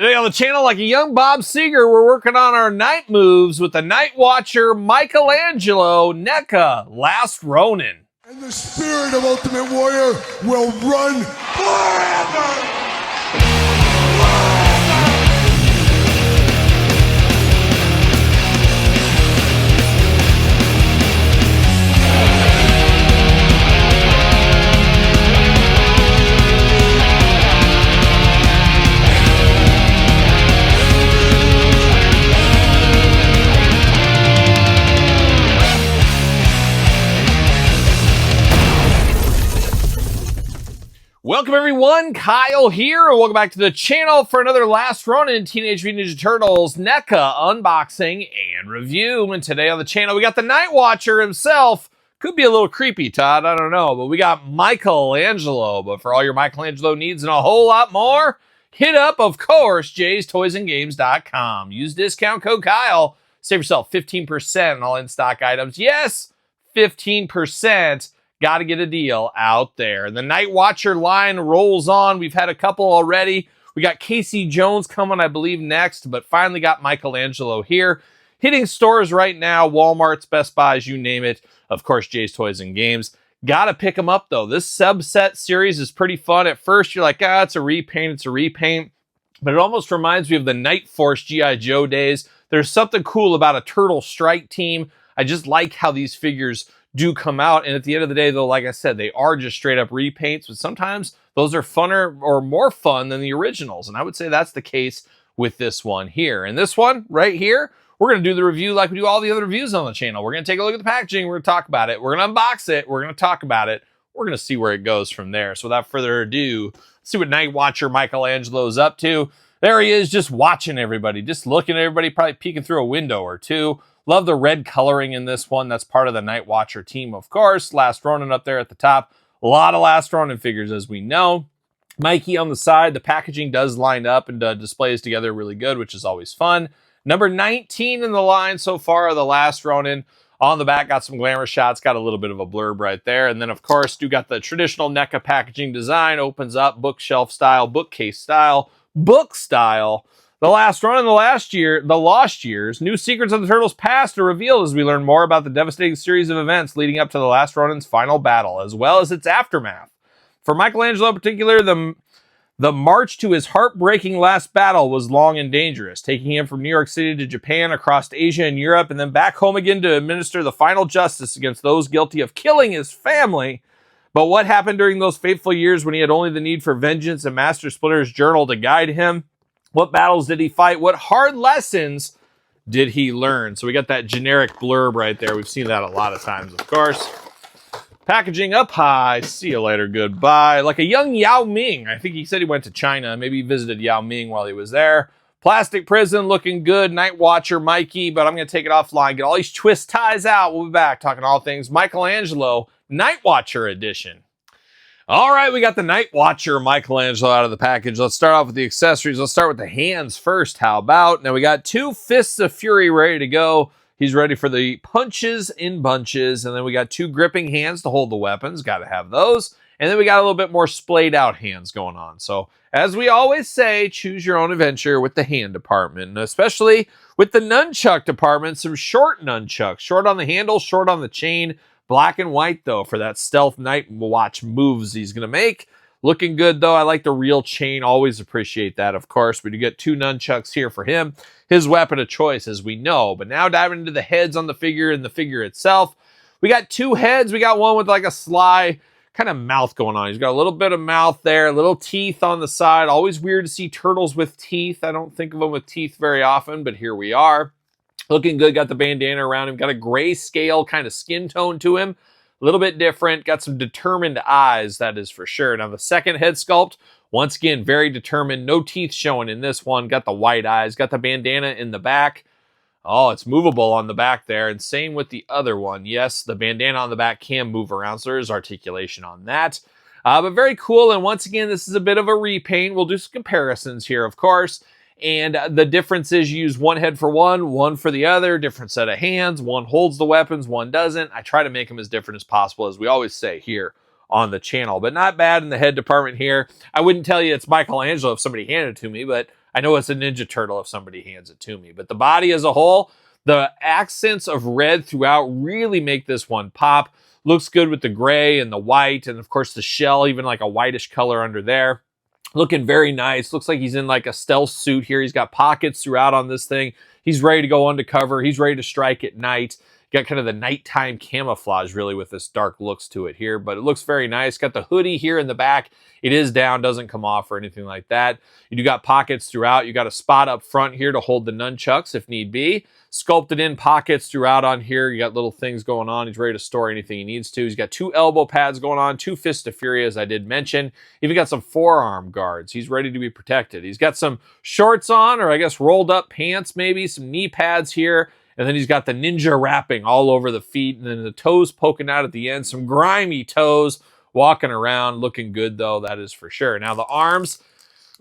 Today on the channel, like a young Bob Seger, we're working on our night moves with the Night Watcher Michaelangelo NECA, Last Ronin. And the spirit of Ultimate Warrior will run forever! Welcome everyone, Kyle here, and welcome back to the channel for another Last Ronin Teenage Mutant Ninja Turtles NECA unboxing and review. And today on the channel we got the Night Watcher himself. Could be a little creepy, Todd, I don't know, but we got Michaelangelo. But for all your Michaelangelo needs and a whole lot more, hit up, of course, jaystoysandgames.com. Use discount code Kyle, save yourself 15% on all in-stock items. Yes, 15%. Got to get a deal out there. And the Night Watcher line rolls on. We've had a couple already. We got Casey Jones coming, I believe, next, but finally got Michaelangelo here. Hitting stores right now, Walmart's, Best Buys, you name it. Of course, Jay's Toys and Games. Got to pick them up, though. This subset series is pretty fun. At first, you're like, it's a repaint, But it almost reminds me of the Night Force G.I. Joe days. There's something cool about a Turtle Strike team. I just like how these figures do come out, and at the end of the day, though, like I said, they are just straight up repaints, but sometimes those are funner or more fun than the originals, and I would say that's the case with this one here. And this one right here, we're going to do the review like we do all the other reviews on the channel. We're going to take a look at the packaging, we're going to talk about it, we're going to unbox it, we're going to talk about it, we're going to see where it goes from there. So without further ado, let's see what Night Watcher Michelangelo's up to. There he is, just watching everybody, just looking at everybody, probably peeking through a window or two. Love the red coloring in this one. That's part of the Night Watcher team, of course. Last Ronin up there at the top. A lot of Last Ronin figures, as we know. Mikey on the side. The packaging does line up and displays together really good, which is always fun. Number 19 in the line so far of the Last Ronin. On the back, got some glamour shots. Got a little bit of a blurb right there. And then, of course, you got the traditional NECA packaging design. Opens up, bookshelf style, bookcase style, book style. The Last Ronin, the Lost Years, new secrets of the Turtles' past are revealed as we learn more about the devastating series of events leading up to the Last Ronin's final battle, as well as its aftermath. For Michaelangelo in particular, the march to his heartbreaking last battle was long and dangerous, taking him from New York City to Japan, across Asia and Europe, and then back home again to administer the final justice against those guilty of killing his family. But what happened during those fateful years when he had only the need for vengeance and Master Splinter's journal to guide him? What battles did he fight? What hard lessons did he learn? So we got that generic blurb right there. We've seen that a lot of times, of course. Packaging up high. See you later. Goodbye. Like a young Yao Ming. I think he said he went to China. Maybe he visited Yao Ming while he was there. Plastic prison looking good. Night Watcher Mikey. But I'm going to take it offline. Get all these twist ties out. We'll be back talking all things Michaelangelo Night Watcher edition. All right, we got the Night Watcher Michaelangelo out of the package. Let's start off with the accessories. Let's start with the hands first. How about? Now we got two Fists of Fury ready to go. He's ready for the punches in bunches. And then we got two gripping hands to hold the weapons. Got to have those. And then we got a little bit more splayed out hands going on. So as we always say, choose your own adventure with the hand department. And especially with the nunchuck department, some short nunchucks. Short on the handle, short on the chain. Black and white, though, for that stealth Night Watch moves he's going to make. Looking good, though. I like the real chain. Always appreciate that, of course. We do get two nunchucks here for him. His weapon of choice, as we know. But now diving into the heads on the figure and the figure itself. We got two heads. We got one with like a sly kind of mouth going on. He's got a little bit of mouth there, little teeth on the side. Always weird to see turtles with teeth. I don't think of them with teeth very often, but here we are. Looking good, got the bandana around him, got a grayscale kind of skin tone to him. A little bit different, got some determined eyes, that is for sure. Now the second head sculpt, once again, very determined, no teeth showing in this one. Got the white eyes, got the bandana in the back. Oh, it's movable on the back there, and same with the other one. Yes, the bandana on the back can move around, so there's articulation on that. But very cool, and once again, this is a bit of a repaint. We'll do some comparisons here, of course. And the difference is you use one head for one for the other, different set of hands. One holds the weapons, one doesn't. I try to make them as different as possible, as we always say here on the channel. But not bad in the head department here. I wouldn't tell you it's Michaelangelo if somebody handed it to me, but I know it's a Ninja Turtle if somebody hands it to me. But the body as a whole, the accents of red throughout really make this one pop. Looks good with the gray and the white, and of course the shell, even like a whitish color under there. Looking very nice. Looks like he's in like a stealth suit here. He's got pockets throughout on this thing. He's ready to go undercover. He's ready to strike at night. Got kind of the nighttime camouflage really with this dark looks to it here, but it looks very nice. Got the hoodie here in the back. It is down, doesn't come off or anything like that. You do got pockets throughout. You got a spot up front here to hold the nunchucks if need be. Sculpted in pockets throughout on here. You got little things going on. He's ready to store anything he needs to. He's got 2 elbow pads going on, 2 Fists of Fury, as I did mention. Even got some forearm guards. He's ready to be protected. He's got some shorts on, or I guess rolled up pants maybe, some knee pads here. And then he's got the ninja wrapping all over the feet, and then the toes poking out at the end. Some grimy toes walking around. Looking good, though, that is for sure. Now, the arms,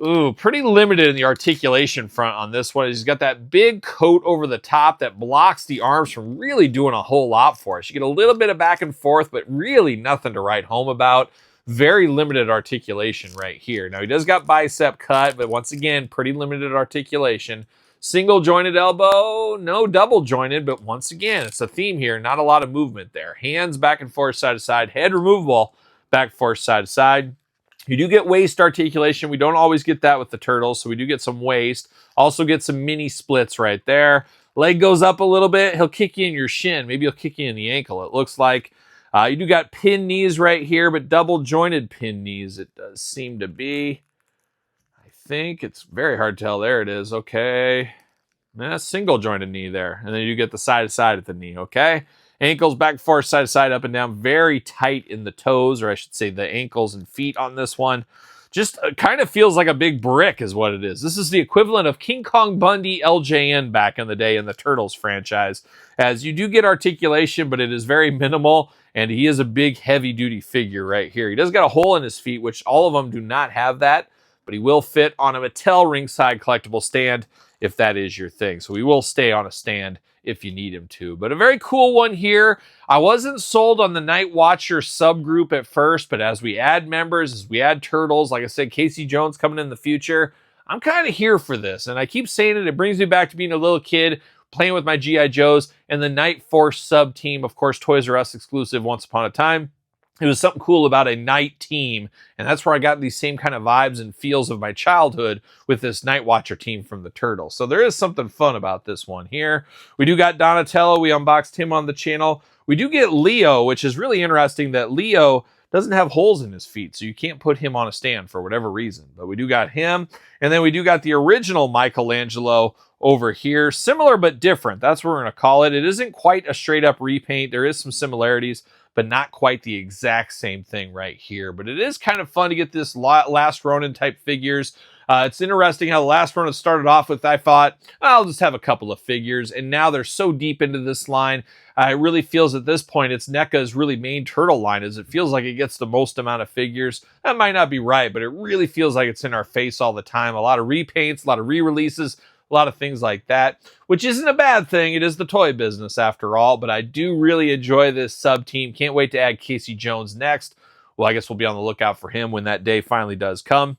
ooh, pretty limited in the articulation front on this one. He's got that big coat over the top that blocks the arms from really doing a whole lot for us. You get a little bit of back and forth, but really nothing to write home about. Very limited articulation right here. Now, he does got bicep cut, but once again, pretty limited articulation. Single jointed elbow, no double jointed, but once again, it's a theme here. Not a lot of movement there. Hands back and forth, side to side. Head removable, back and forth, side to side. You do get waist articulation. We don't always get that with the turtles, so we do get some waist. Also get some mini splits right there. Leg goes up a little bit. He'll kick you in your shin. Maybe he'll kick you in the ankle, it looks like. You do got pin knees right here, but double jointed pin knees it does seem to be. Think it's very hard to tell. There it is. Okay. Single jointed knee there. And then you get the side to side at the knee. Okay. Ankles back and forth, side to side, up and down. Very tight in the toes, or I should say the ankles and feet on this one. Just kind of feels like a big brick is what it is. This is the equivalent of King Kong Bundy LJN back in the day in the Turtles franchise. As you do get articulation, but it is very minimal. And he is a big heavy duty figure right here. He does got a hole in his feet, which all of them do not have that. But he will fit on a Mattel ringside collectible stand if that is your thing. So he will stay on a stand if you need him to. But a very cool one here. I wasn't sold on the Night Watcher subgroup at first, but as we add members, as we add turtles, like I said, Casey Jones coming in the future, I'm kind of here for this. And I keep saying it, it brings me back to being a little kid, playing with my G.I. Joes, and the Night Force sub team, of course, Toys R Us exclusive once upon a time. It was something cool about a night team, and that's where I got these same kind of vibes and feels of my childhood with this Night Watcher team from the Turtles. So there is something fun about this one here. We do got Donatello. We unboxed him on the channel. We do get Leo, which is really interesting that Leo doesn't have holes in his feet, so you can't put him on a stand for whatever reason. But we do got him, and then we do got the original Michaelangelo over here. Similar but different. That's what we're going to call it. It isn't quite a straight-up repaint. There is some similarities, but not quite the exact same thing right here. But it is kind of fun to get this Last Ronin type figures. It's interesting how the Last Ronin started off with, I thought, I'll just have a couple of figures. And now they're so deep into this line. It really feels at this point, it's NECA's really main turtle line, as it feels like it gets the most amount of figures. That might not be right, but it really feels like it's in our face all the time. A lot of repaints, a lot of re-releases, a lot of things like that, which isn't a bad thing. It is the toy business after all, but I do really enjoy this sub team. Can't wait to add Casey Jones next. Well, I guess we'll be on the lookout for him when that day finally does come.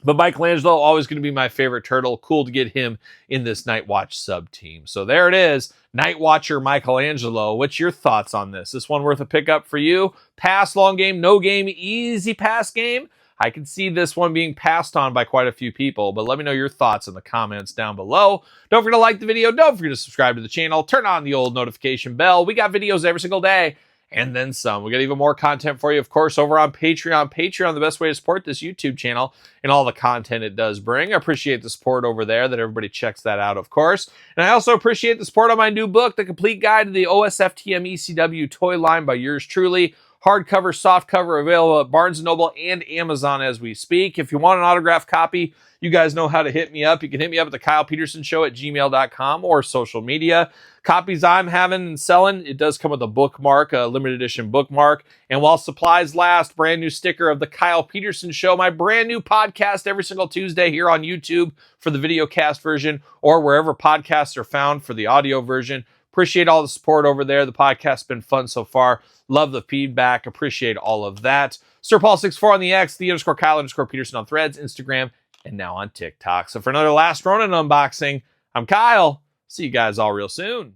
But Michaelangelo, always going to be my favorite turtle. Cool to get him in this Night Watch sub team. So there it is, Night Watcher Michaelangelo. What's your thoughts on this? This one worth a pickup for you? Pass, long game, no game, easy pass game? I can see this one being passed on by quite a few people, but let me know your thoughts in the comments down below. Don't forget to like the video. Don't forget to subscribe to the channel. Turn on the old notification bell. We got videos every single day and then some. We got even more content for you, of course, over on Patreon. Patreon, the best way to support this YouTube channel and all the content it does bring. I appreciate the support over there, that everybody checks that out, of course. And I also appreciate the support on my new book, The Complete Guide to the OSFTM ECW Toy Line by yours truly. Hardcover, softcover, available at Barnes & Noble and Amazon as we speak. If you want an autographed copy, you guys know how to hit me up. You can hit me up at TheKylePetersonShow at gmail.com or social media. Copies I'm having and selling, it does come with a bookmark, a limited edition bookmark. And while supplies last, brand new sticker of The Kyle Peterson Show, my brand new podcast every single Tuesday here on YouTube for the video cast version or wherever podcasts are found for the audio version. Appreciate all the support over there. The podcast's been fun so far. Love the feedback. Appreciate all of that. Sir Paul64 on the X, the _Kyle_Peterson on Threads, Instagram, and now on TikTok. So for another Last Ronin unboxing, I'm Kyle. See you guys all real soon.